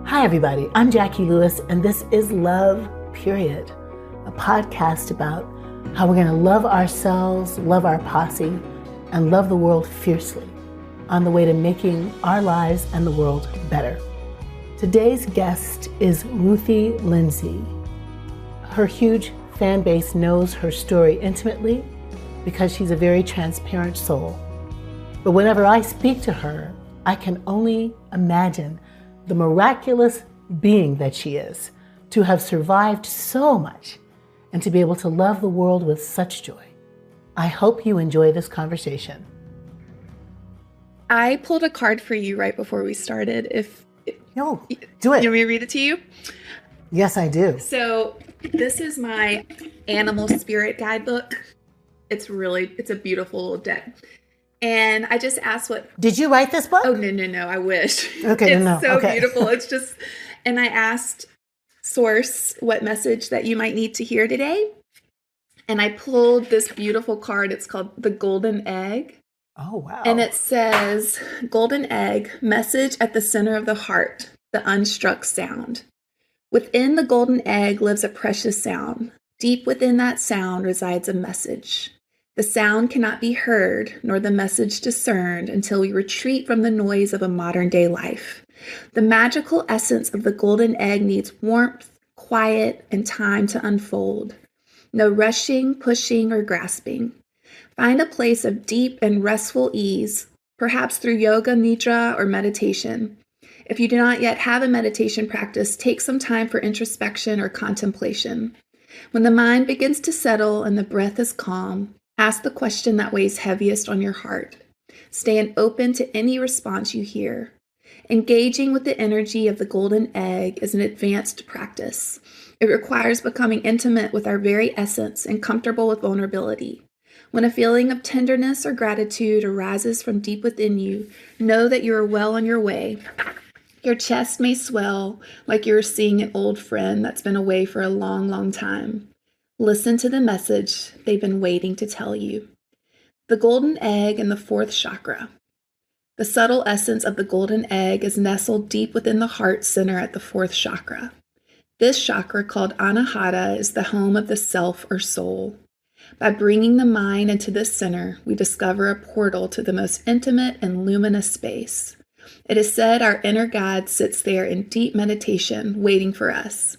Hi, everybody. I'm Jacqui Lewis, and this is Love, Period, a podcast about how we're going to love ourselves, love our posse, and love the world fiercely on the way to making our lives and the world better. Today's guest is Ruthie Lindsey. Her huge fan base knows her story intimately because she's a very transparent soul. But whenever I speak to her, I can only imagine the miraculous being that she is, to have survived so much and to be able to love the world with such joy. I hope you enjoy this conversation. I pulled a card for you right before we started. No, do it. You want me to read it to you? Yes, I do. So this is my animal spirit guidebook. It's a beautiful little deck. And I just asked Did you write this book? Oh, no, I wish. Okay, it's so beautiful. It's just, and I asked Source what message that you might need to hear today. And I pulled this beautiful card. It's called the Golden Egg. Oh, wow. And it says, Golden Egg, message at the center of the heart, the unstruck sound. Within the golden egg lives a precious sound. Deep within that sound resides a message. The sound cannot be heard, nor the message discerned until we retreat from the noise of a modern-day life. The magical essence of the golden egg needs warmth, quiet, and time to unfold. No rushing, pushing, or grasping. Find a place of deep and restful ease, perhaps through yoga, nidra, or meditation. If you do not yet have a meditation practice, take some time for introspection or contemplation. When the mind begins to settle and the breath is calm, ask the question that weighs heaviest on your heart. Stay open to any response you hear. Engaging with the energy of the golden egg is an advanced practice. It requires becoming intimate with our very essence and comfortable with vulnerability. When a feeling of tenderness or gratitude arises from deep within you, know that you are well on your way. Your chest may swell like you're seeing an old friend that's been away for a long, long time. Listen to the message they've been waiting to tell you. The golden egg and the fourth chakra. The subtle essence of the golden egg is nestled deep within the heart center at the fourth chakra. This chakra, called anahata, is the home of the self or soul. By bringing the mind into this center, we discover a portal to the most intimate and luminous space. It is said our inner God sits there in deep meditation, waiting for us.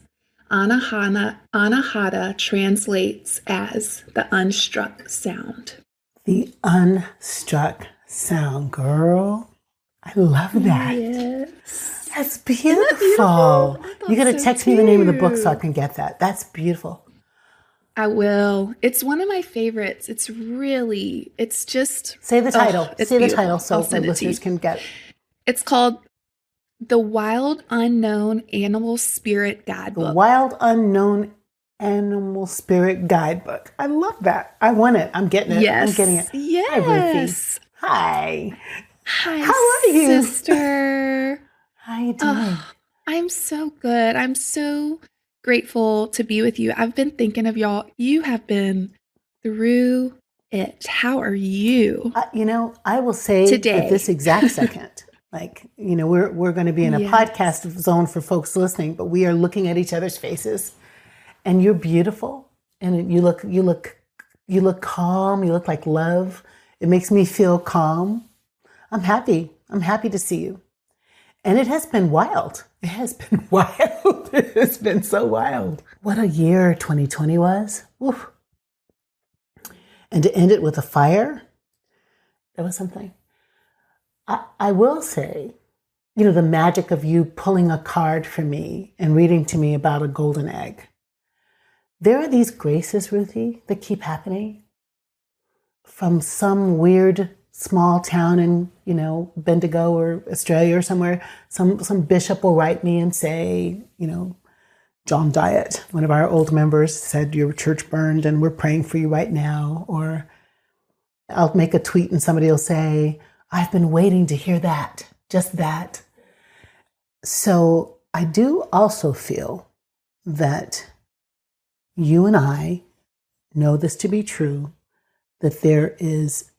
Anahata translates as the unstruck sound. The unstruck sound, girl. I love that. Yes. That's beautiful. Isn't that beautiful? You got to text me the name of the book so I can get that. That's beautiful. I will. It's one of my favorites. It's just... Say the title. Say the title so the listeners can get it. It's called The Wild Unknown Animal Spirit Guidebook. The Wild Unknown Animal Spirit Guidebook. I love that. I want it. I'm getting it. Yes. I'm getting it. Yes. Hi, Ruthie. Hi. Hi, how are you? Sister. How are you doing? I'm so good. I'm so grateful to be with you. I've been thinking of y'all. You have been through it. How are you? I will say today, at this exact second, we're going to be in a podcast zone for folks listening, but we are looking at each other's faces, and you're beautiful, and you look calm. You look like love. It makes me feel calm. I'm happy. I'm happy to see you. And it has been wild. It has been wild. It has been so wild. What a year 2020 was. Oof. And to end it with a fire, that was something. I will say, the magic of you pulling a card for me and reading to me about a golden egg. There are these graces, Ruthie, that keep happening from some weird small town in, Bendigo or Australia or somewhere. Some bishop will write me and say, John Diet, one of our old members, said your church burned and we're praying for you right now. Or I'll make a tweet and somebody will say, I've been waiting to hear that, just that. So I do also feel that you and I know this to be true, that there is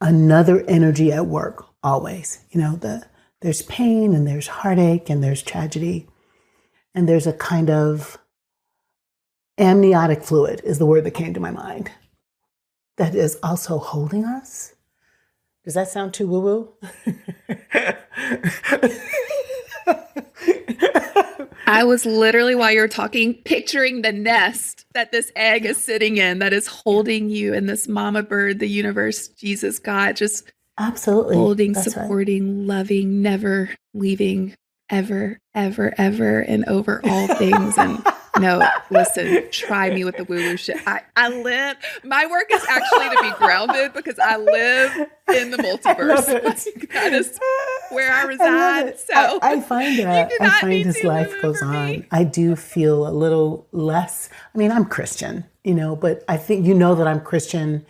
another energy at work always. The there's pain and there's heartache and there's tragedy. And there's a kind of amniotic fluid is the word that came to my mind that is also holding us. Does that sound too woo-woo? I was literally, while you were talking, picturing the nest that this egg is sitting in that is holding you, and this mama bird, the universe, Jesus, God, just absolutely holding, that's supporting, right. Loving, never leaving, ever, ever, ever, and over all things. And no, listen, try me with the woo-woo shit. I live, my work is actually to be grounded because I live in the multiverse. Like, that is where I reside. So I find as life goes on, I do feel a little less, I mean, I'm Christian, but I think that I'm Christian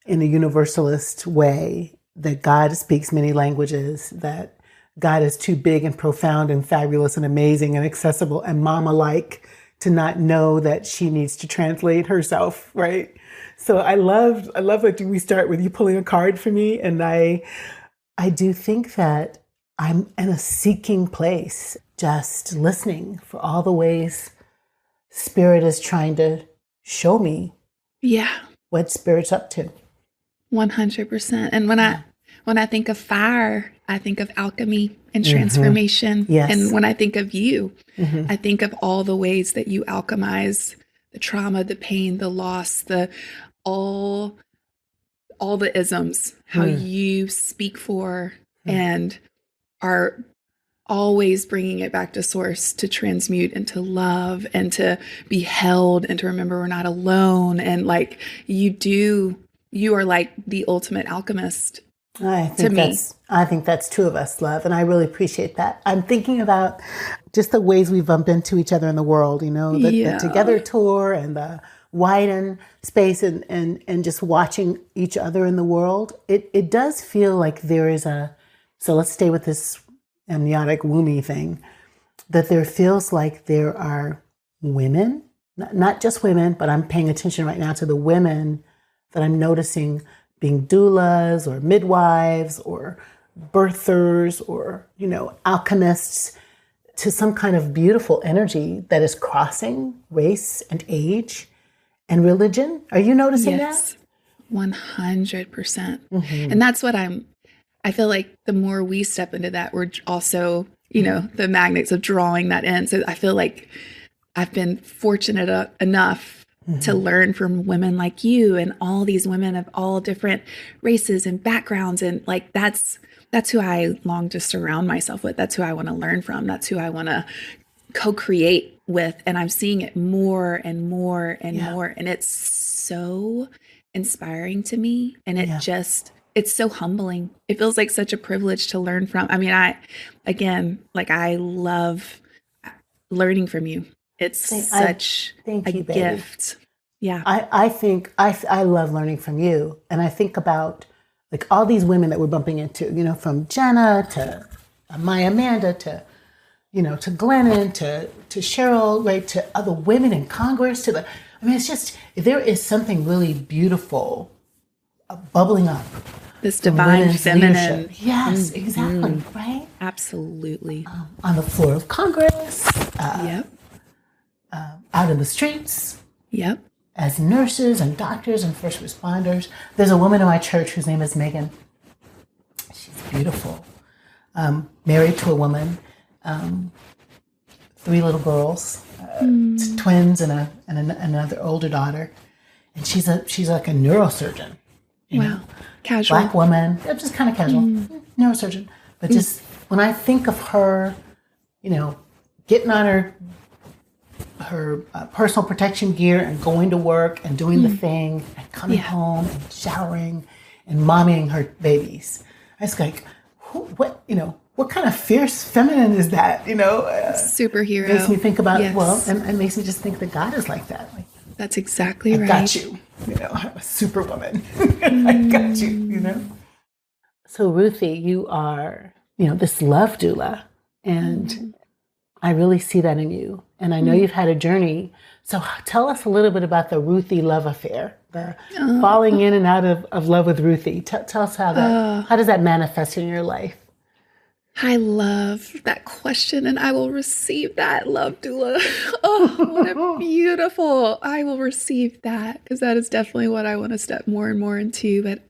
in a universalist way, that God speaks many languages, that God is too big and profound and fabulous and amazing and accessible and mama-like to not know that she needs to translate herself, right? So I love that we start with you pulling a card for me. And I do think that I'm in a seeking place, just listening for all the ways Spirit is trying to show me what Spirit's up to. 100%. And when I think of fire, I think of alchemy and transformation. Yes. And when I think of you, I think of all the ways that you alchemize the trauma, the pain, the loss, all the isms, how you speak for and are always bringing it back to source, to transmute and to love and to be held and to remember we're not alone. And like you are like the ultimate alchemist. I think that's two of us, love, and I really appreciate that. I'm thinking about just the ways we bump into each other in the world, the Together tour and the widen space and just watching each other in the world. It does feel like there is so let's stay with this amniotic womby thing, that there feels like there are women, not just women, but I'm paying attention right now to the women that I'm noticing being doulas or midwives or birthers or, alchemists, to some kind of beautiful energy that is crossing race and age and religion. Are you noticing that? 100%. And that's what I feel like the more we step into that, we're also, the magnets of drawing that in. So I feel like I've been fortunate enough to learn from women like you and all these women of all different races and backgrounds. And like, that's who I long to surround myself with. That's who I want to learn from. That's who I want to co-create with. And I'm seeing it more and more and more. And it's so inspiring to me. And it's so humbling. It feels like such a privilege to learn from. I mean, I love learning from you. It's such a gift. Yeah. I think I love learning from you. And I think about like all these women that we're bumping into, from Jenna to Maya Amanda to, to Glennon to Cheryl, right, to other women in Congress, it's just, there is something really beautiful bubbling up. This divine feminine. Leadership. Yes, exactly, right? Absolutely. On the floor of Congress. Out in the streets. Yep. As nurses and doctors and first responders. There's a woman in my church whose name is Megan. She's beautiful. Married to a woman. 3 little girls, twins and another older daughter. And she's like a neurosurgeon. Wow. Casual. Black woman. Just kind of casual. Neurosurgeon. But just when I think of her, getting on her personal protection gear and going to work and doing the thing and coming home and showering and mommying her babies. I was like, what kind of fierce feminine is that? Superhero. Makes me think about, and makes me just think that God is like that. Like, that's exactly right. I got you. I'm a superwoman. I got you, So Ruthie, you are, this love doula. And I really see that in you. And I know you've had a journey. So tell us a little bit about the Ruthie love affair, the falling in and out of love with Ruthie. Tell us how does that manifest in your life? I love that question, and I will receive that, love doula. Oh, what a beautiful, I will receive that, because that is definitely what I want to step more and more into. But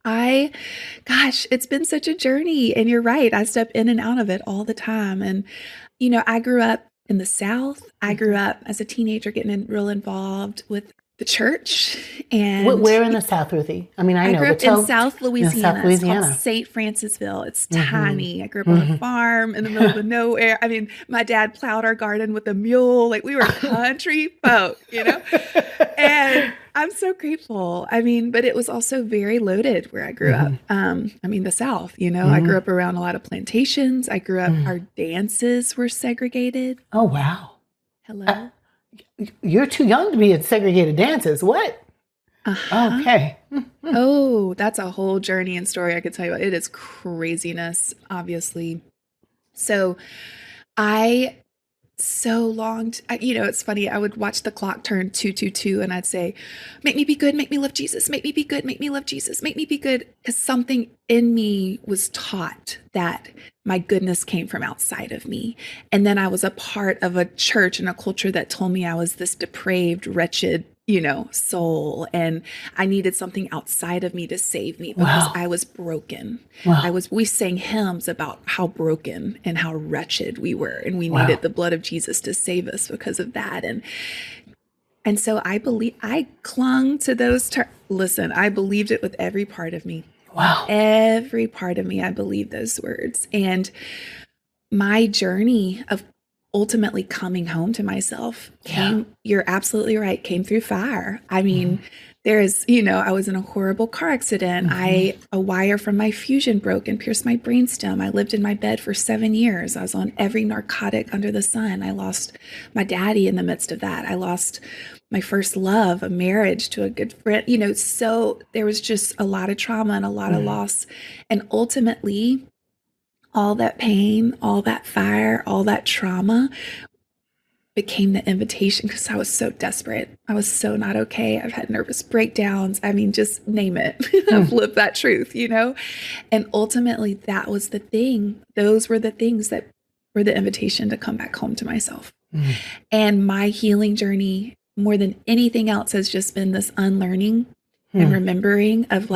gosh, it's been such a journey, and you're right. I step in and out of it all the time. And, I grew up in the South. I grew up as a teenager getting real involved with the church. And where in the South, Ruthie? I mean, I know. grew up in South Louisiana. It's called Louisiana. St. Francisville. It's tiny. I grew up on a farm in the middle of nowhere. I mean, my dad plowed our garden with a mule. Like, we were country folk, And I'm so grateful. I mean, but it was also very loaded where I grew up. The South, I grew up around a lot of plantations. I grew up, our dances were segregated. Oh, wow. Hello. You're too young to be at segregated dances. What? Okay. Oh, that's a whole journey and story I could tell you about. It is craziness, obviously. So so longed, it's funny. I would watch the clock turn 2:22 and I'd say, make me be good, make me love Jesus, make me be good, make me love Jesus, make me be good. Because something in me was taught that my goodness came from outside of me. And then I was a part of a church and a culture that told me I was this depraved, wretched, soul. And I needed something outside of me to save me because I was broken. Wow. We sang hymns about how broken and how wretched we were. And we needed the blood of Jesus to save us because of that. And so I clung to those listen, I believed it with every part of me. Wow. Every part of me, I believed those words. And my journey of ultimately coming home to myself you're absolutely right, came through fire. I mean, I was in a horrible car accident. A wire from my fusion broke and pierced my brainstem. I lived in my bed for 7 years. I was on every narcotic under the sun. I lost my daddy in the midst of that. I lost my first love, a marriage to a good friend, so there was just a lot of trauma and a lot of loss. And ultimately, all that pain, all that fire, all that trauma became the invitation because I was so desperate. I was so not okay. I've had nervous breakdowns. I mean, just name it. I've lived that truth, And ultimately, that was the thing. Those were the things that were the invitation to come back home to myself. And my healing journey, more than anything else, has just been this unlearning and remembering of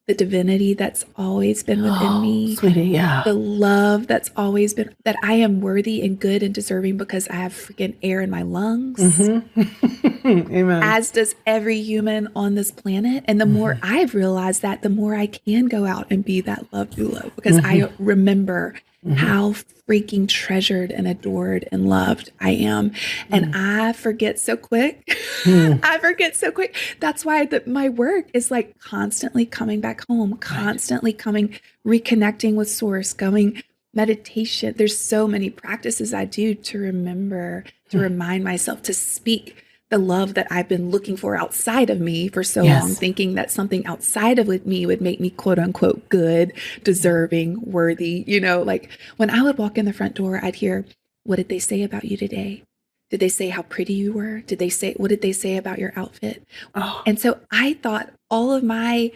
the divinity that's always been within me, sweetie, the love that's always been, that I am worthy and good and deserving because I have freaking air in my lungs, Amen. as does every human on this planet. And the more I've realized that, the more I can go out and be that love doula, because I remember how freaking treasured and adored and loved I am. And I forget so quick. I forget so quick. That's why my work is like constantly coming back home, constantly coming, reconnecting with source, going meditation. There's so many practices I do to remember, to remind myself to speak the love that I've been looking for outside of me for so long, thinking that something outside of me would make me quote unquote good, deserving, worthy. Like when I would walk in the front door, I'd hear, what did they say about you today? Did they say how pretty you were? What did they say about your outfit? And so I thought all of my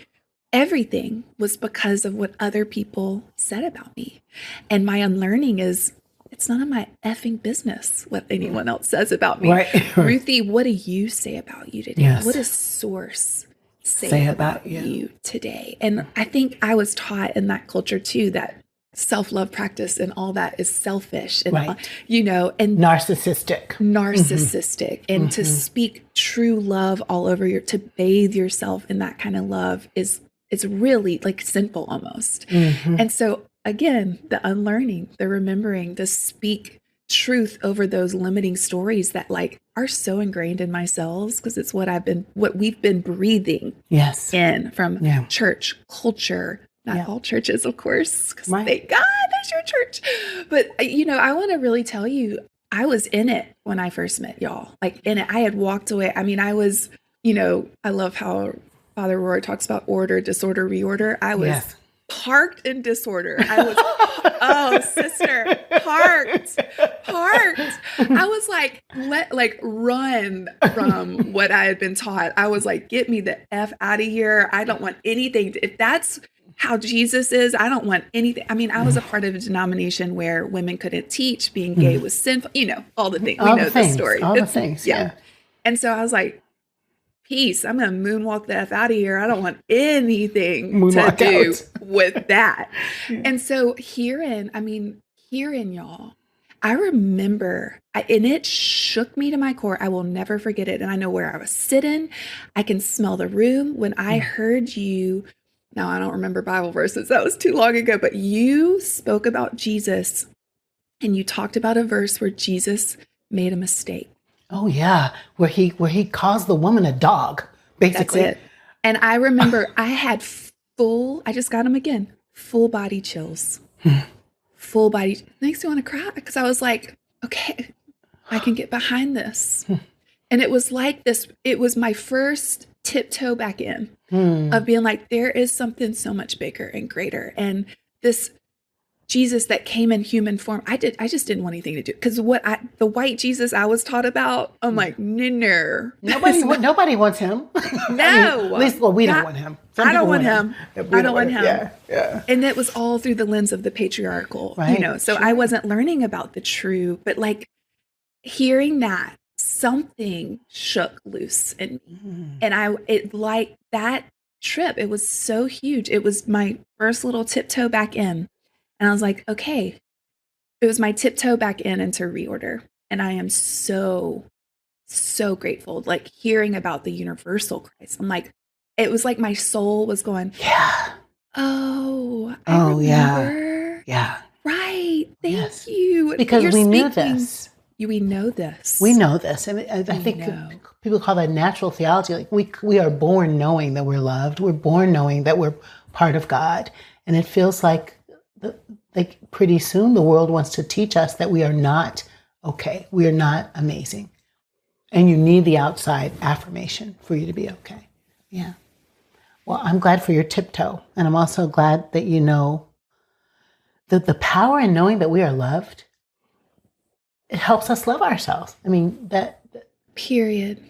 everything was because of what other people said about me. And my unlearning is, it's none of my effing business what anyone else says about me. Ruthie, what do you say about you today? What does source say about you today? And I think I was taught in that culture too, that self-love practice and all that is selfish and, and narcissistic, and to speak true love all over to bathe yourself in that kind of love is really like sinful almost. And so again, the unlearning, the remembering to speak truth over those limiting stories that are so ingrained in my cells, because it's what we've been breathing in from church culture, not all churches, of course, because thank God there's your church. But, I want to really tell you, I was in it when I first met y'all, in it. I had walked away. I mean, I was, I love how Father Roy talks about order, disorder, reorder. I was parked in disorder. I was, sister, parked. I was run from what I had been taught. I was like, get me the F out of here. I don't want anything. If that's how Jesus is. I don't want anything. I mean, I was a part of a denomination where women couldn't teach, being gay was sinful, all the things. We know the story. All the things. Yeah. And so I was like, peace. I'm going to moonwalk the F out of here. I don't want anything to do with that. And so herein, y'all, I remember, and it shook me to my core. I will never forget it. And I know where I was sitting. I can smell the room. When I heard you, now I don't remember Bible verses. That was too long ago, but you spoke about Jesus and you talked about a verse where Jesus made a mistake. Oh yeah, where he calls the woman a dog, basically. That's it. And I remember I just got them again, full body chills. Full body, makes me want to cry because I was like, okay, I can get behind this. And it was like this, it was my first tiptoe back in of being like, there is something so much bigger and greater. And this Jesus that came in human form, I just didn't want anything to do. Because the white Jesus I was taught about, I'm like, no. Nobody wants him. No. At least, we don't want him. I don't want him. I don't want him. Yeah. And it was all through the lens of the patriarchal, so I wasn't learning about the true, but like hearing that, something shook loose in me. And that trip, it was so huge. It was my first little tiptoe back in. And I was like, okay, it was my tiptoe back in into reorder. And I am so, so grateful, like hearing about the universal Christ. I'm like, it was like my soul was going, yeah. Oh, I remember. Yeah. Right. Thank you. Because we knew this. We know this. We know this. And I think people call that natural theology. Like we are born knowing that we're loved. We're born knowing that we're part of God. And it feels like pretty soon the world wants to teach us that we are not okay. We are not amazing. And you need the outside affirmation for you to be okay. Yeah. Well, I'm glad for your tiptoe. And I'm also glad that you know that the power in knowing that we are loved, it helps us love ourselves. I mean, that. Period.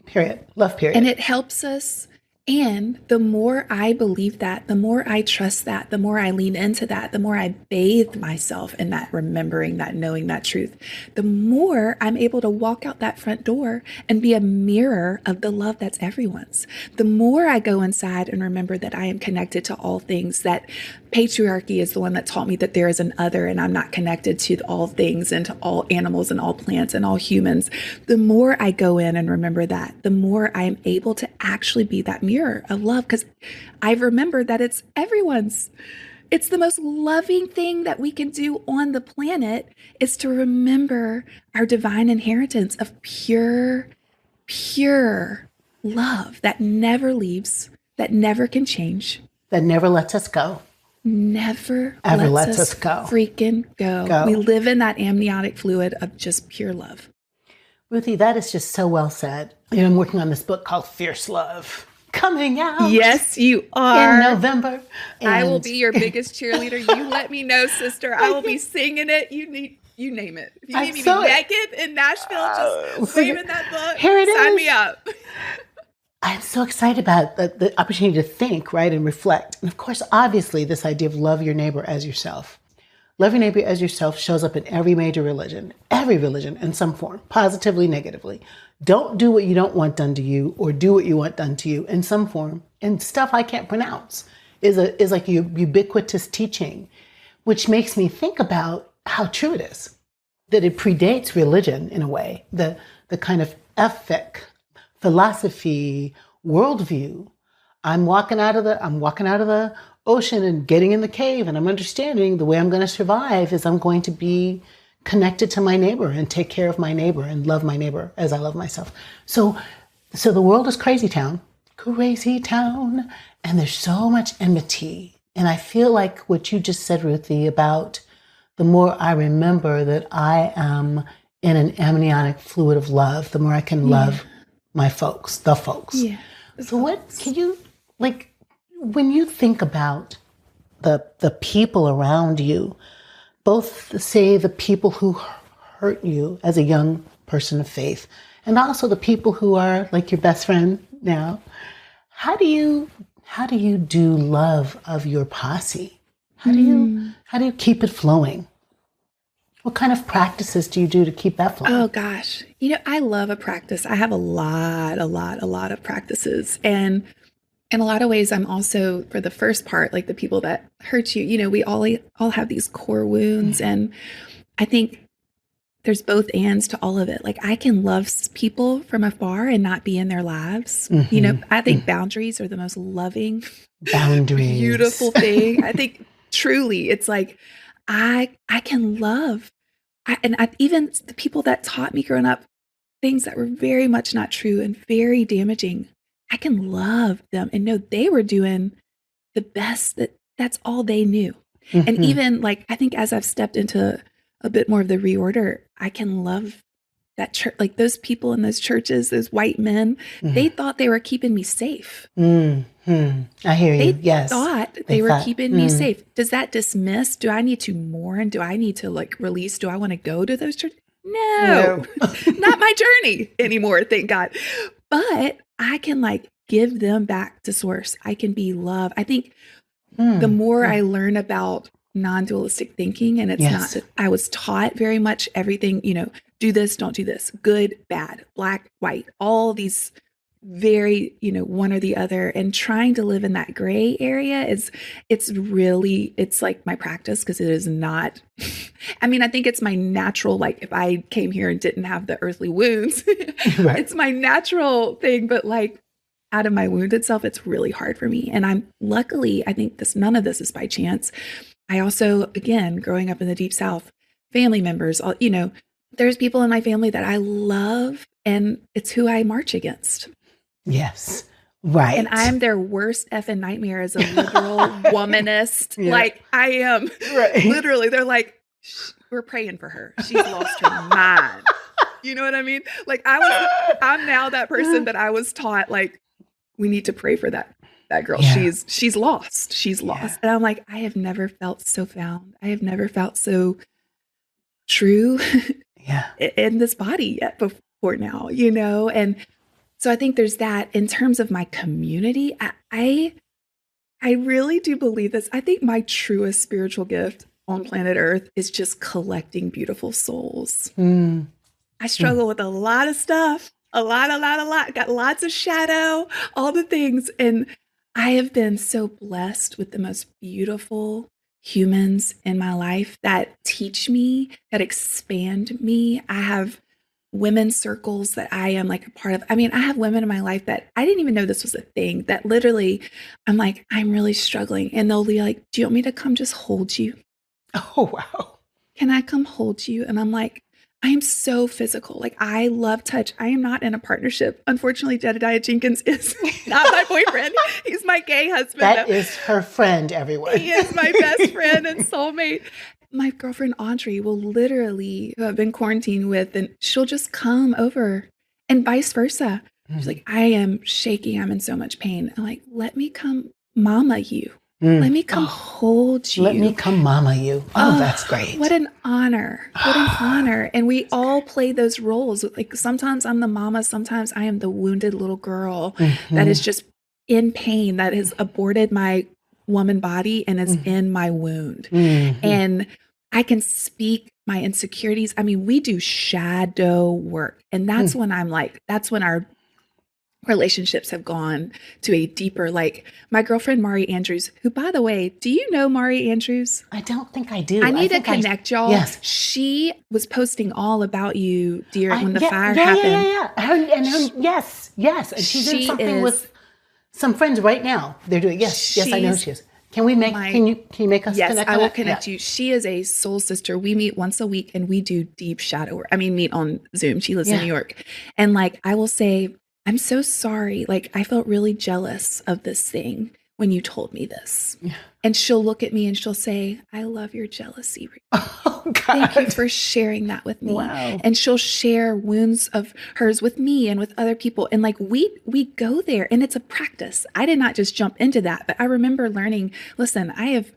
Love, period. And it helps us. And the more I believe that, the more I trust that, the more I lean into that, the more I bathe myself in that, remembering that, knowing that truth, the more I'm able to walk out that front door and be a mirror of the love that's everyone's. The more I go inside and remember that I am connected to all things, that patriarchy is the one that taught me that there is an other and I'm not connected to all things and to all animals and all plants and all humans. The more I go in and remember that, the more I am able to actually be that mirror of love, because I've remembered that it's everyone's. It's the most loving thing that we can do on the planet is to remember our divine inheritance of pure love that never leaves, that never can change. That never lets us go. Never ever lets us go. Freaking go. We live in that amniotic fluid of just pure love. Ruthie, that is just so well said. I'm working on this book called Fierce Love, coming out. Yes, you are. In November. I will be your biggest cheerleader. You let me know, sister. I will be singing it. You name it. If you need me to be naked in Nashville, just waving that book, here it sign is. Me up. I'm so excited about the opportunity to think, right, and reflect. And of course, obviously, this idea of love your neighbor as yourself. Love your neighbor as yourself shows up in every major religion in some form, positively, negatively. Don't do what you don't want done to you, or do what you want done to you in some form. And stuff I can't pronounce is like a ubiquitous teaching, which makes me think about how true it is, that it predates religion in a way, the kind of ethic, philosophy, worldview. I'm walking out of the ocean and getting in the cave, and I'm understanding the way I'm going to survive is I'm going to be connected to my neighbor and take care of my neighbor and love my neighbor as I love myself. So the world is crazy town, and there's so much enmity. And I feel like what you just said, Ruthie, about the more I remember that I am in an amniotic fluid of love, the more I can love my folks, the folks. Yeah. So what can you, like, when you think about the people around you, both say the people who hurt you as a young person of faith, and also the people who are like your best friend now, how do you how do you do love of your posse? How do you keep it flowing? What kind of practices do you do to keep that flowing? Oh gosh. I love a practice. I have a lot of practices. And in a lot of ways, I'm also, for the first part, like the people that hurt you, we all have these core wounds. And I think there's both ands to all of it. Like I can love people from afar and not be in their lives. I think boundaries are the most loving, beautiful thing. I think truly it's like, I can love. Even the people that taught me growing up things that were very much not true and very damaging, I can love them and know they were doing the best that's all they knew. And even like, I think as I've stepped into a bit more of the reorder, I can love that church, like those people in those churches, those white men, they thought they were keeping me safe. I hear you. Yes. Thought they were keeping me safe. Does that dismiss? Do I need to mourn? Do I need to like release? Do I want to go to those churches? No. Not my journey anymore, thank God. But I can like give them back to source. I can be love. I think the more I learn about non-dualistic thinking, and it's not that I was taught very much everything, do this, don't do this, good, bad, black, white, all these very, one or the other, and trying to live in that gray area it's like my practice, because it is not, I think it's my natural, like if I came here and didn't have the earthly wounds, it's my natural thing, but like out of my wounded self, it's really hard for me. And I'm luckily, I think none of this is by chance. I also, again, growing up in the Deep South, family members, there's people in my family that I love, and it's who I march against. Yes. Right. And I'm their worst effing nightmare as a liberal womanist. Like I am. Right. Literally, they're like, we're praying for her. She's lost her mind. You know what I mean? Like I'm now that person that I was taught, like, we need to pray for that girl. Yeah. She's lost. She's lost. And I'm like, I have never felt so found. I have never felt so true in this body yet before now, and so I think there's that. In terms of my community, I really do believe this. I think my truest spiritual gift on planet Earth is just collecting beautiful souls. I struggle with a lot of stuff, a lot, got lots of shadow, all the things. And I have been so blessed with the most beautiful humans in my life that teach me, that expand me. I have women's circles that I am like a part of. I have women in my life that I didn't even know this was a thing, that literally I'm like, I'm really struggling. And they'll be like, do you want me to come just hold you? Oh, wow. Can I come hold you? And I'm like, I am so physical. Like I love touch. I am not in a partnership. Unfortunately, Jedediah Jenkins is not my boyfriend. He's my gay husband. That is her friend, everyone. He is my best friend and soulmate. My girlfriend Audrey will literally, who I've been quarantined with, and she'll just come over, and vice versa. She's like, I am shaking. I'm in so much pain. I'm like, let me come mama you. Let me come hold you. Let me come mama you. Oh, that's great. What an honor. What an honor. And we all play those roles. Like sometimes I'm the mama. Sometimes I am the wounded little girl that is just in pain, that has aborted my woman body and is in my wound. And I can speak my insecurities. We do shadow work. And that's when I'm like, that's when our relationships have gone to a deeper, like my girlfriend, Mari Andrews, who, by the way, do you know Mari Andrews? I don't think I do. I need to connect y'all. Yes. She was posting all about you, dear, when the fire happened. Yes. And she's doing something with some friends right now. They're doing, yes, I know she is. Can we make, can you make us connect? Yes, I will connect you. She is a soul sister. We meet once a week and we do deep shadow work. Meet on Zoom. She lives in New York. And like, I will say, I'm so sorry. Like, I felt really jealous of this thing when you told me this. Yeah. And she'll look at me and she'll say, I love your jealousy. Oh, God. Thank you for sharing that with me. Wow. And she'll share wounds of hers with me and with other people. And like, we go there, and it's a practice. I did not just jump into that, but I remember learning, listen, I've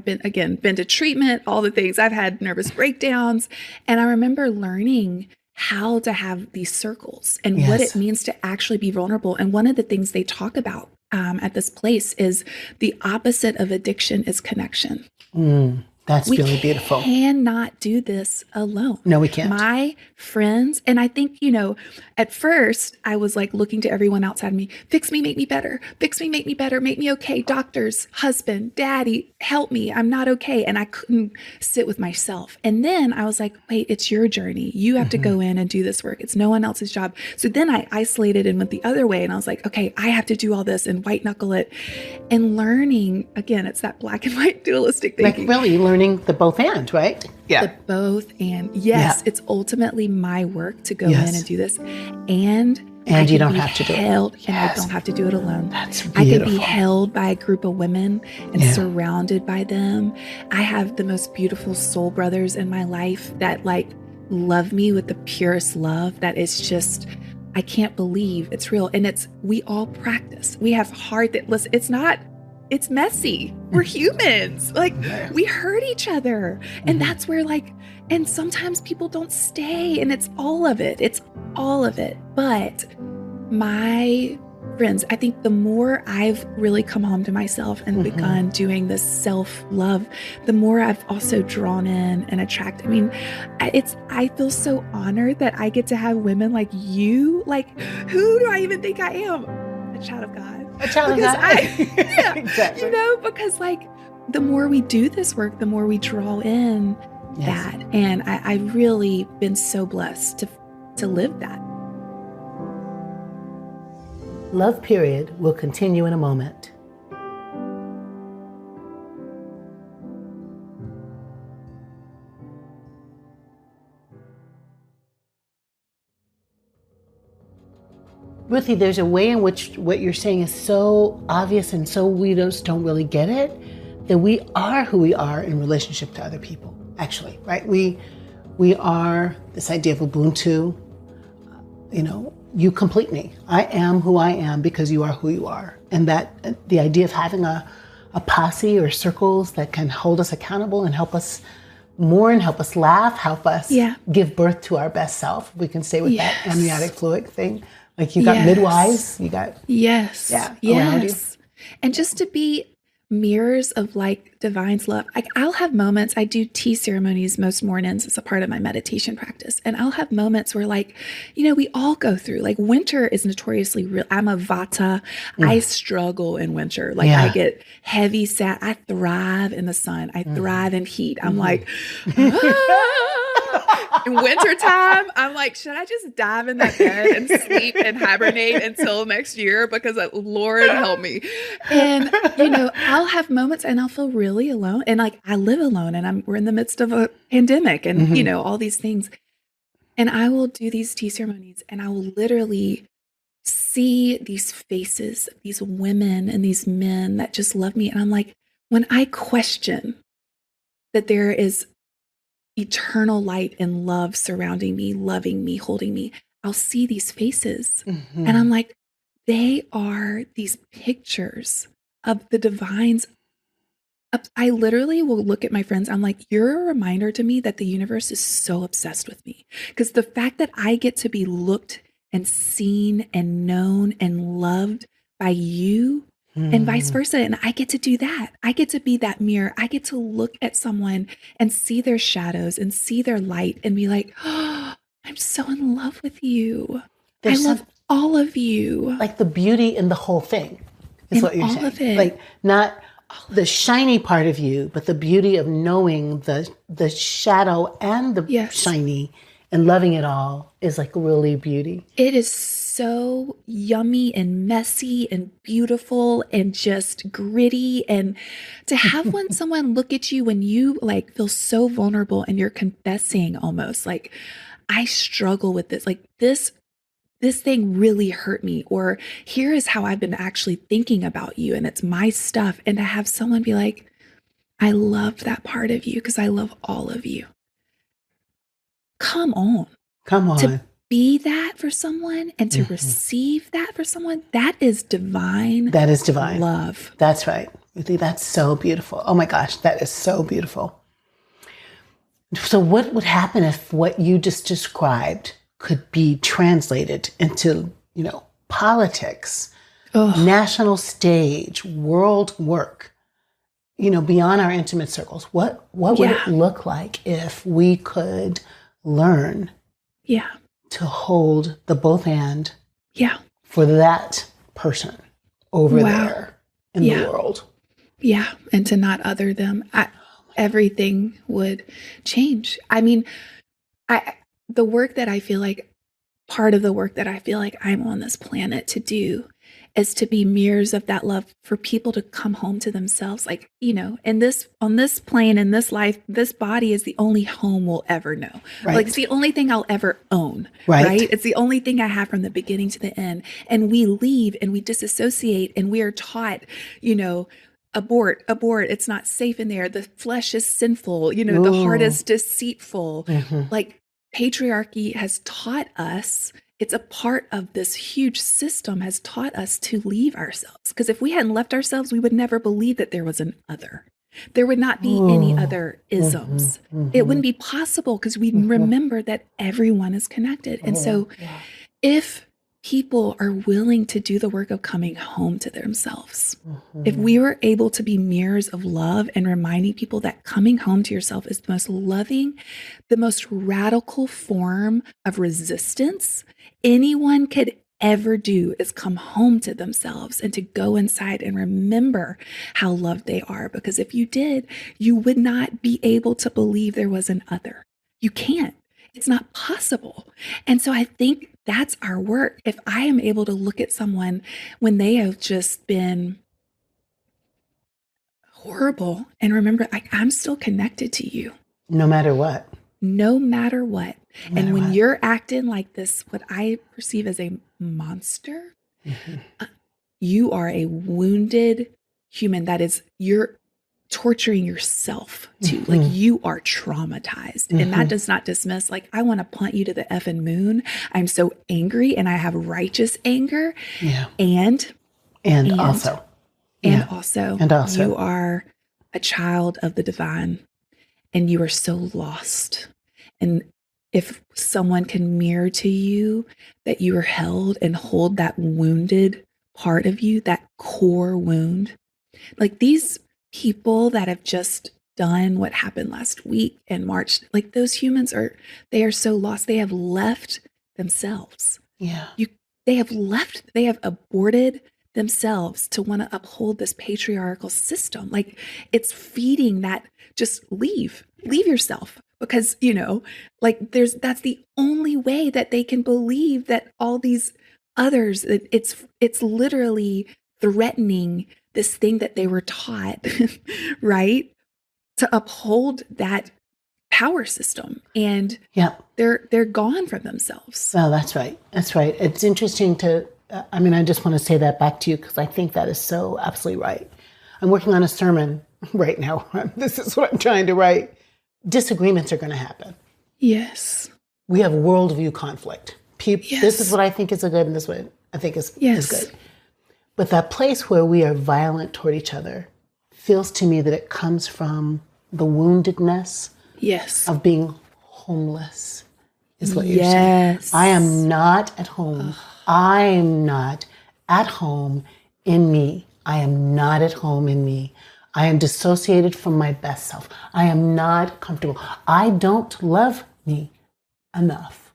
been to treatment, all the things. I've had nervous breakdowns. And I remember learning how to have these circles and what it means to actually be vulnerable. And one of the things they talk about at this place is the opposite of addiction is connection. That's really beautiful. We cannot do this alone. No, we can't. My friends, and I think, at first I was like looking to everyone outside me, fix me, make me better, fix me, make me better, make me okay. Doctors, husband, daddy, help me. I'm not okay. And I couldn't sit with myself. And then I was like, wait, it's your journey. You have to go in and do this work. It's no one else's job. So then I isolated and went the other way. And I was like, okay, I have to do all this and white knuckle it. And learning, again, it's that black and white dualistic thinking. Like really learning the both and, right? Yeah. The both and. Yes, it's ultimately my work to go in and do this. And you don't have to do it. And I don't have to do it alone. That's beautiful. I can be held by a group of women and surrounded by them. I have the most beautiful soul brothers in my life that love me with the purest love. That is just, I can't believe it's real. And we all practice. We have it's messy. We're humans. We hurt each other. And that's where and sometimes people don't stay, and it's all of it. It's all of it. But my friends, I think the more I've really come home to myself and begun doing this self-love, the more I've also drawn in and attracted. I mean, I feel so honored that I get to have women like you. Who do I even think I am? A child of God. A child of God. Exactly. Because the more we do this work, the more we draw in that. And I've really been so blessed to live that. Love Period will continue in a moment. Ruthie, there's a way in which what you're saying is so obvious and so we just don't really get it, that we are who we are in relationship to other people, actually, right? We are this idea of Ubuntu, you complete me. I am who I am because you are who you are. And that the idea of having a posse or circles that can hold us accountable and help us mourn, help us laugh, help us give birth to our best self. We can stay with that amniotic fluid thing. You got midwives, you got around you. And just to be mirrors of divine's love. I'll have moments, I do tea ceremonies most mornings as a part of my meditation practice. And I'll have moments where we all go through, winter is notoriously real. I'm a Vata. I struggle in winter. I get heavy I thrive in the sun. I thrive in heat. I'm in wintertime, I'm should I just dive in that bed and sleep and hibernate until next year? Because Lord help me. And, I'll have moments and I'll feel really alone. And I live alone and we're in the midst of a pandemic and, all these things. And I will do these tea ceremonies and I will literally see these faces, these women and these men that just love me. And I'm when I question that there is eternal light and love surrounding me, loving me, holding me, I'll see these faces. And I'm they are these pictures of the divines. I literally will look at my friends. I'm you're a reminder to me that the universe is so obsessed with me. Because the fact that I get to be looked and seen and known and loved by you and vice versa. And I get to do that. I get to be that mirror. I get to look at someone and see their shadows and see their light and be oh, I'm so in love with you. I love all of you. The beauty in the whole thing is what you're saying. All of it. Not the shiny part of you, but the beauty of knowing the shadow and the shiny and loving it all is really beauty. It is so yummy and messy and beautiful and just gritty. And to have someone look at you when you feel so vulnerable and you're confessing almost I struggle with this, this thing really hurt me, or here is how I've been actually thinking about you and it's my stuff. And to have someone be I love that part of you because I love all of you. Come on. To be that for someone and to receive that for someone, that is divine. That is divine love. That's right. Ruthie, that's so beautiful. Oh my gosh, that is so beautiful. So what would happen if what you just described could be translated into, politics? national stage, world work, beyond our intimate circles. What would it look like if we could learn to hold the both and for that person over there in the world? Yeah. And to not other them. Everything would change. I mean, the work that I feel like, part of the work that I feel like I'm on this planet to do is to be mirrors of that love for people to come home to themselves. Like, on this plane, in this life, this body is the only home we'll ever know. Right. Like, it's the only thing I'll ever own. Right. It's the only thing I have from the beginning to the end. And we leave and we disassociate and we are taught, abort, it's not safe in there. The flesh is sinful, the heart is deceitful. Like, patriarchy has taught us, it's a part of this huge system, has taught us to leave ourselves. Because if we hadn't left ourselves, we would never believe that there was an other. There would not be any other isms. It wouldn't be possible because we remember that everyone is connected. And so if people are willing to do the work of coming home to themselves, if we were able to be mirrors of love and reminding people that coming home to yourself is the most loving, the most radical form of resistance anyone could ever do, is come home to themselves and to go inside and remember how loved they are. Because if you did, you would not be able to believe there was an other. You can't. It's not possible. And so I think that's our work. If I am able to look at someone when they have just been horrible and remember, I'm still connected to you. No matter what. No matter what. And when you're acting like this, what I perceive as a monster, you are a wounded human. You're torturing yourself too. Like, you are traumatized. And that does not dismiss, like, I want to punt you to the effing moon. I'm so angry and I have righteous anger. Yeah. And also you are a child of the divine and you are so lost. And if someone can mirror to you that you are held and hold that wounded part of you, that core wound, like these people that have just done what happened last week in March, like those humans they are so lost. They have left themselves. Yeah. They have aborted themselves to want to uphold this patriarchal system. Like, it's feeding that, just leave yourself. Because, that's the only way that they can believe that all these others, it's literally threatening this thing that they were taught, right? To uphold that power system. And they're gone from themselves. Oh, that's right. That's right. It's interesting I just want to say that back to you because I think that is so absolutely right. I'm working on a sermon right now. This is what I'm trying to write. Disagreements are going to happen. Yes. We have worldview conflict. This is what I think is good and this is what I think is good. But that place where we are violent toward each other feels to me that it comes from the woundedness of being homeless, is what you're saying. I am not at home. I am not at home in me. I am not at home in me. I am dissociated from my best self. I am not comfortable. I don't love me enough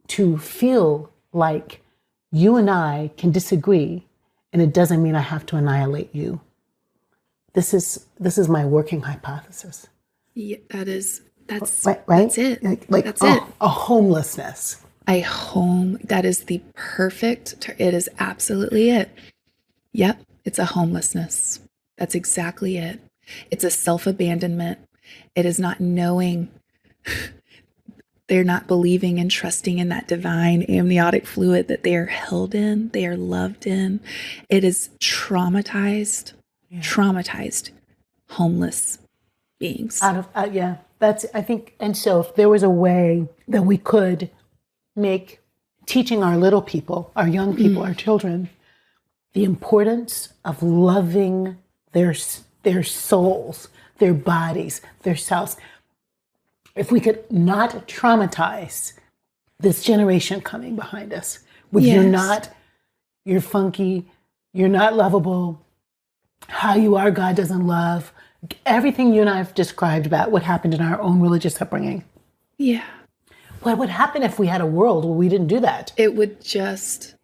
to feel like you and I can disagree, and it doesn't mean I have to annihilate you. This is my working hypothesis. Yeah, that's right? That's it. That's it. A homelessness. That is the perfect, it is absolutely it. Yep, it's a homelessness. That's exactly it. It's a self-abandonment. It is not knowing. They're not believing and trusting in that divine amniotic fluid that they are held in, they are loved in. It is traumatized, homeless beings. That's, I think, and so if there was a way that we could make teaching our little people, our young people, our children, the importance of loving their souls, their bodies, their selves. If we could not traumatize this generation coming behind us with you're funky, You're not lovable. How you are, God doesn't love. Everything you and I have described about what happened in our own religious upbringing. Yeah. What would happen if we had a world where we didn't do that? It would just,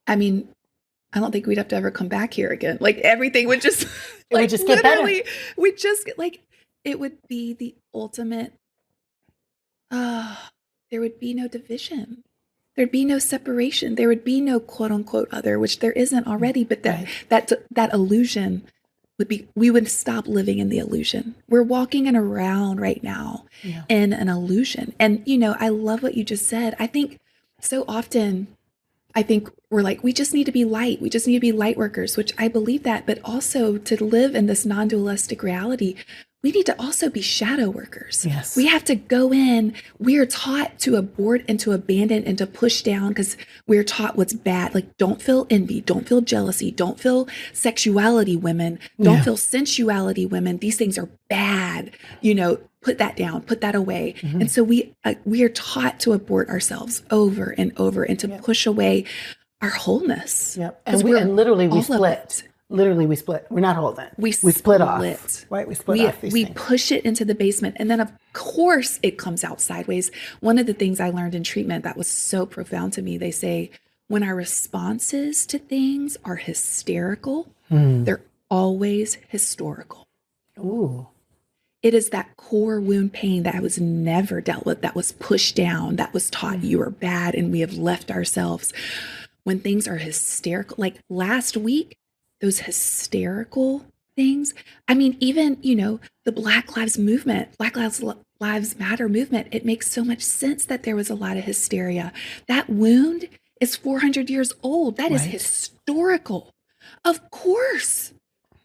I mean, I don't think we'd have to ever come back here again. Like everything would just, it would just get better. We just get like, it would be the ultimate, there would be no division. There'd be no separation. There would be no quote unquote other, which there isn't already, but that illusion would be, we would stop living in the illusion. We're walking around right now in an illusion. And, you know, I love what you just said. I think so often, we're like, we just need to be light. We just need to be light workers, which I believe that, but also to live in this non-dualistic reality, we need to also be shadow workers. Yes. We have to go in. We are taught to abort and to abandon and to push down because we're taught what's bad. Like, don't feel envy. Don't feel jealousy. Don't feel sexuality, women. Don't feel sensuality, women. These things are bad. You know, put that down, put that away. Mm-hmm. And so we are taught to abort ourselves over and over and to push away our wholeness. Yep. And literally we split. Literally, we split. We're not whole then. We split off. Right? We split off these things. We push it into the basement. And then, of course, it comes out sideways. One of the things I learned in treatment that was so profound to me, they say, when our responses to things are hysterical, they're always historical. Ooh. It is that core wound pain that was never dealt with, that was pushed down, that was taught you are bad, and we have left ourselves. When things are hysterical, like last week, those hysterical things. I mean, even, you know, the Black Lives Matter movement, it makes so much sense that there was a lot of hysteria. That wound is 400 years old. That is historical. Of course,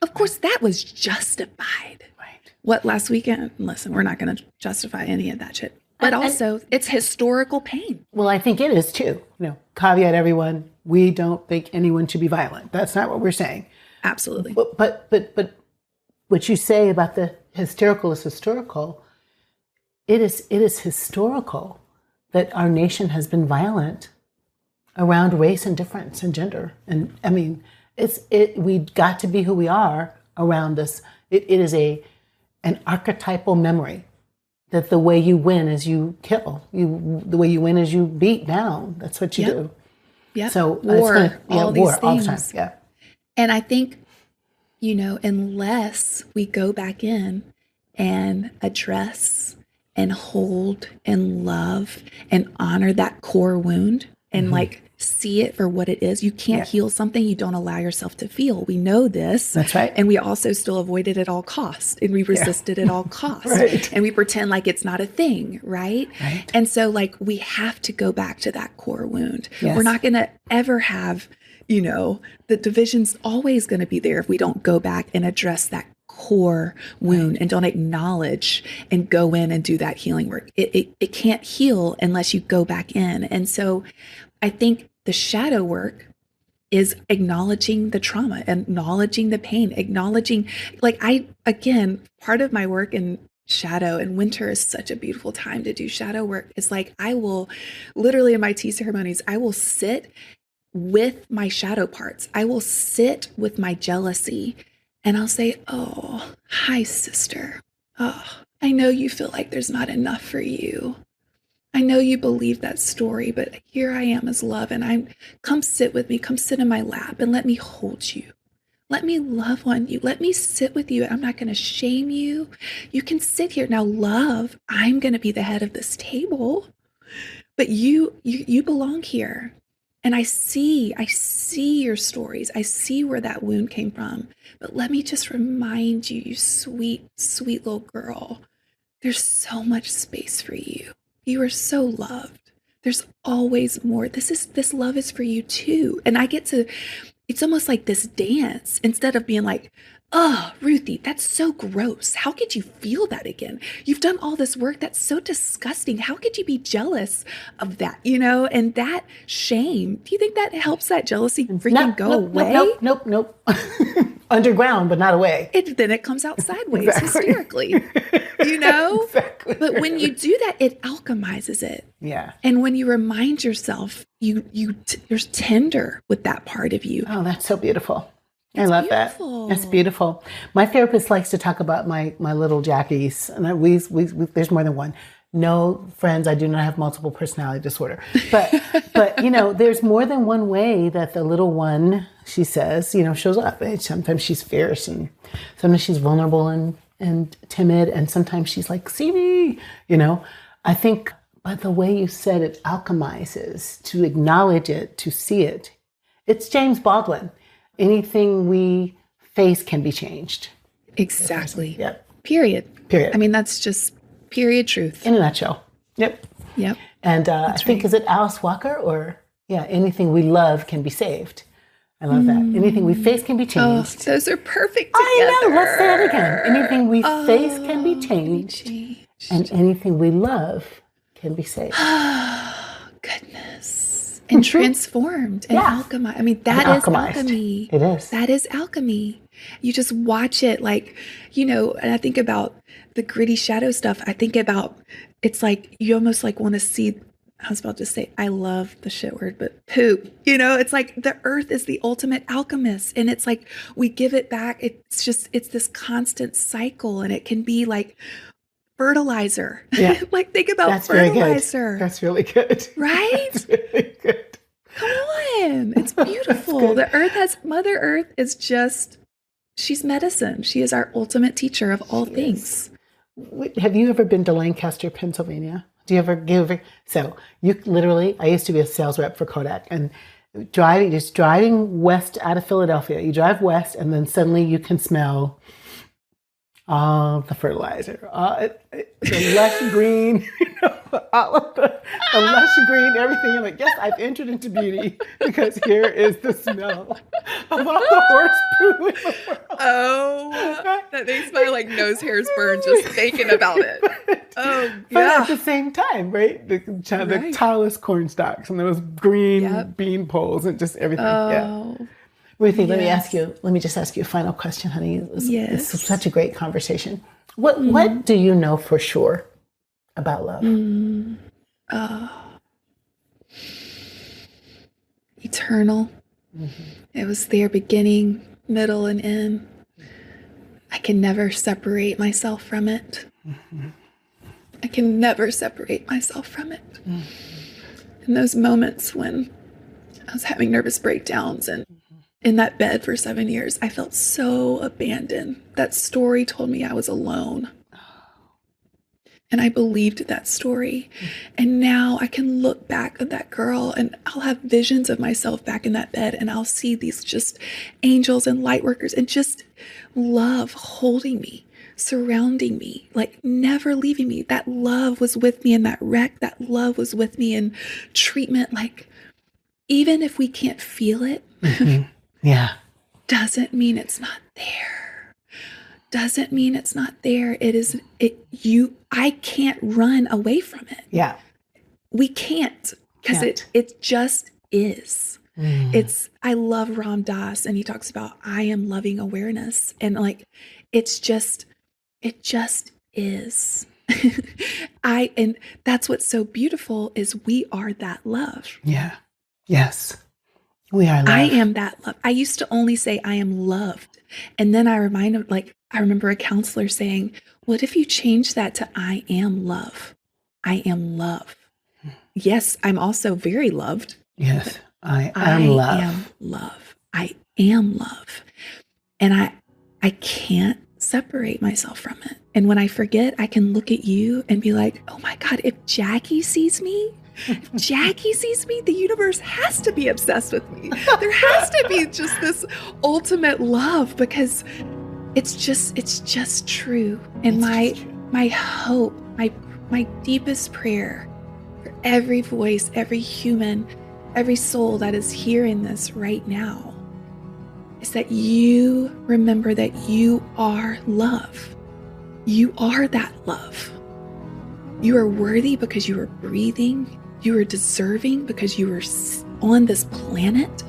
that was justified. Right. What, last weekend? Listen, we're not going to justify any of that shit. But also, it's historical pain. Well, I think it is too. You know, caveat everyone, we don't think anyone should be violent. That's not what we're saying. Absolutely. But what you say about the hysterical is historical. It is historical that our nation has been violent around race and difference and gender. And I mean, we got to be who we are around this. It is an archetypal memory. That the way you win is you kill. The way you win is you beat down. That's what you do. Yeah. So war, all these things. All the time. Yeah. And I think, you know, unless we go back in and address and hold and love and honor that core wound and like see it for what it is. You can't heal something you don't allow yourself to feel. We know this. That's right. And we also still avoid it at all costs, and we resist it at all costs. Right. And we pretend like it's not a thing, right? And so like we have to go back to that core wound. Yes. We're not going to ever have, you know, the division's always going to be there if we don't go back and address that core wound and don't acknowledge and go in and do that healing work. It can't heal unless you go back in. And so I think the shadow work is acknowledging the trauma, acknowledging the pain, acknowledging, like part of my work in shadow, and winter is such a beautiful time to do shadow work. It's like, I will literally in my tea ceremonies, I will sit with my shadow parts. I will sit with my jealousy and I'll say, oh, hi, sister. Oh, I know you feel like there's not enough for you. I know you believe that story, but here I am as love, and come sit with me, come sit in my lap and let me hold you. Let me love on you. Let me sit with you. I'm not going to shame you. You can sit here. Now, love, I'm going to be the head of this table, but you belong here. And I see your stories. I see where that wound came from. But let me just remind you, you sweet, sweet little girl, there's so much space for you. You are so loved. There's always more. This love is for you too. And it's almost like this dance instead of being like, oh, Ruthie, that's so gross. How could you feel that again? You've done all this work. That's so disgusting. How could you be jealous of that? You know, and that shame, do you think that helps that jealousy freaking go away? Nope. Underground, but not away. Then it comes out sideways hysterically, you know? Exactly. But when you do that, it alchemizes it. Yeah. And when you remind yourself, you're tender with that part of you. Oh, that's so beautiful. I love beautiful. that. It's beautiful. My therapist likes to talk about my little Jackies, and we there's more than one. No, friends, I do not have multiple personality disorder. But you know, there's more than one way that the little one, she says, you know, shows up. Sometimes she's fierce, and sometimes she's vulnerable and timid, and sometimes she's like, see me, you know. I think, but the way you said it alchemizes, to acknowledge it, to see it. It's James Baldwin. Anything we face can be changed. Exactly. Yep. Period. Period. I mean, that's just period truth. In a nutshell. Yep. Yep. And I think, is it Alice Walker or, anything we love can be saved. I love that. Anything we face can be changed. Oh, those are perfect together. I know. Let's say it again. Anything we face can be changed. And anything we love can be saved. Goodness. And transformed and alchemized. I mean, that is alchemy. It is. That is alchemy. You just watch it like, you know, and I think about the gritty shadow stuff. I think about, it's like, you almost like want to see, I was about to say, I love the shit word, but poop, you know, it's like the earth is the ultimate alchemist. And it's like, we give it back. It's this constant cycle, and it can be like fertilizer. Yeah. Like, think about That's fertilizer. Very good. That's really good. Right? That's really good. Come on. It's beautiful. Mother Earth is just, she's medicine. She is our ultimate teacher of all things. Have you ever been to Lancaster, Pennsylvania? Do you ever give? So you literally, I used to be a sales rep for Kodak, and driving west out of Philadelphia, you drive west, and then suddenly you can smell all the fertilizer, the lush green, all of the lush green, everything. You're like, yes, I've entered into beauty, because here is the smell of all the horse poo in the world. Oh, that makes my nose hairs burn just thinking about it. Oh, yeah. But at the same time, right? The tallest corn stalks and those green bean poles and just everything. Oh. Yeah. Ruthie, let me just ask you a final question, honey. It's such a great conversation. What do you know for sure about love? Eternal. Mm-hmm. It was there beginning, middle, and end. I can never separate myself from it. Mm-hmm. I can never separate myself from it. Mm-hmm. In those moments when I was having nervous breakdowns and in that bed for 7 years, I felt so abandoned. That story told me I was alone. And I believed that story. And now I can look back at that girl, and I'll have visions of myself back in that bed, and I'll see these just angels and light workers and just love holding me, surrounding me, like never leaving me. That love was with me in that wreck. That love was with me in treatment. Like, even if we can't feel it, doesn't mean it's not there. Doesn't mean it's not there. I can't run away from it. Yeah. We can't, because it just is. I love Ram Dass, and he talks about I am loving awareness, and it just is. And that's what's so beautiful, is we are that love. Yeah. Yes. We are love. I am that love. I used to only say I am loved. And then I remember a counselor saying, what if you change that to I am love? I am love. Yes, I'm also very loved. Yes, I am love. I am love. I am love. And I can't separate myself from it. And when I forget, I can look at you and be like, oh my God, if Jacqui sees me, the universe has to be obsessed with me. There has to be just this ultimate love, because it's just true. And my hope, my deepest prayer for every voice, every human, every soul that is hearing this right now is that you remember that you are love. You are that love. You are worthy because you are breathing. You are deserving because you are on this planet.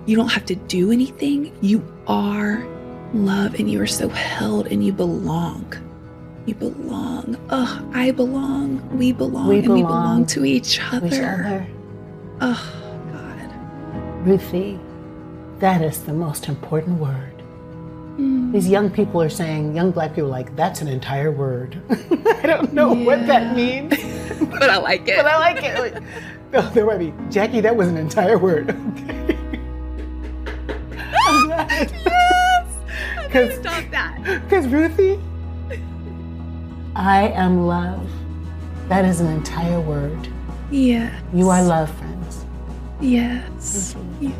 You don't have to do anything. You are love, and you are so held, and you belong. You belong. Oh, I belong. We belong. We belong to each other. Oh, God. Ruthie, that is the most important word. These young people are saying, young Black people are like, that's an entire word. I don't know what that means. But I like it. But I like it. Like, no, there might be, Jacqui, that was an entire word. Okay. I'm glad. Yes! Stop that. Because Ruthie, I am love. That is an entire word. Yes. You are love, friends. Yes. Yeah.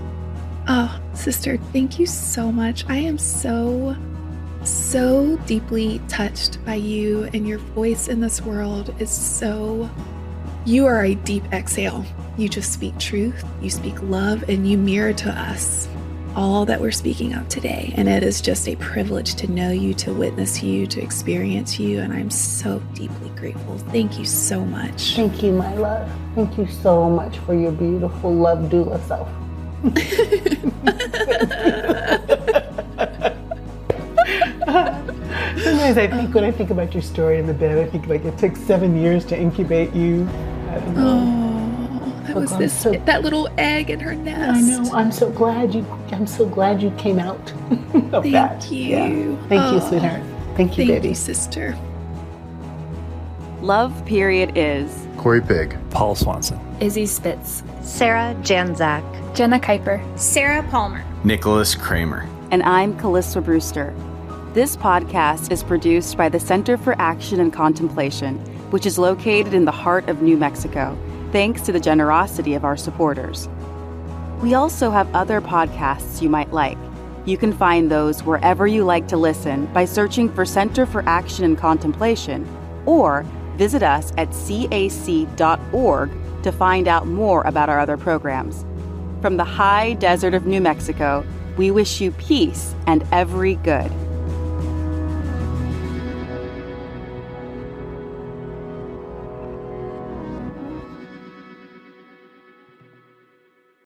Oh, sister, thank you so much. I am so deeply touched by you, and your voice in this world is so, you are a deep exhale. You just speak truth, you speak love, and you mirror to us all that we're speaking of today. And it is just a privilege to know you, to witness you, to experience you. And I'm so deeply grateful. Thank you so much. Thank you, my love. Thank you so much for your beautiful love doula self. Sometimes I think, when I think about your story in the bed, I think like it took 7 years to incubate you. I don't know. Oh, that was that little egg in her nest. I know. I'm so glad you came out of that. Thank you. Yeah. Thank you, sweetheart. Thank you, baby. Thank you, sister. Love Period is Corey Pig, Paul Swanson, Izzy Spitz, Sarah Janzak, Jenna Kuiper, Sarah Palmer, Nicholas Kramer, and I'm Calista Brewster. This podcast is produced by the Center for Action and Contemplation, which is located in the heart of New Mexico, thanks to the generosity of our supporters. We also have other podcasts you might like. You can find those wherever you like to listen by searching for Center for Action and Contemplation, or visit us at cac.org to find out more about our other programs. From the high desert of New Mexico, we wish you peace and every good.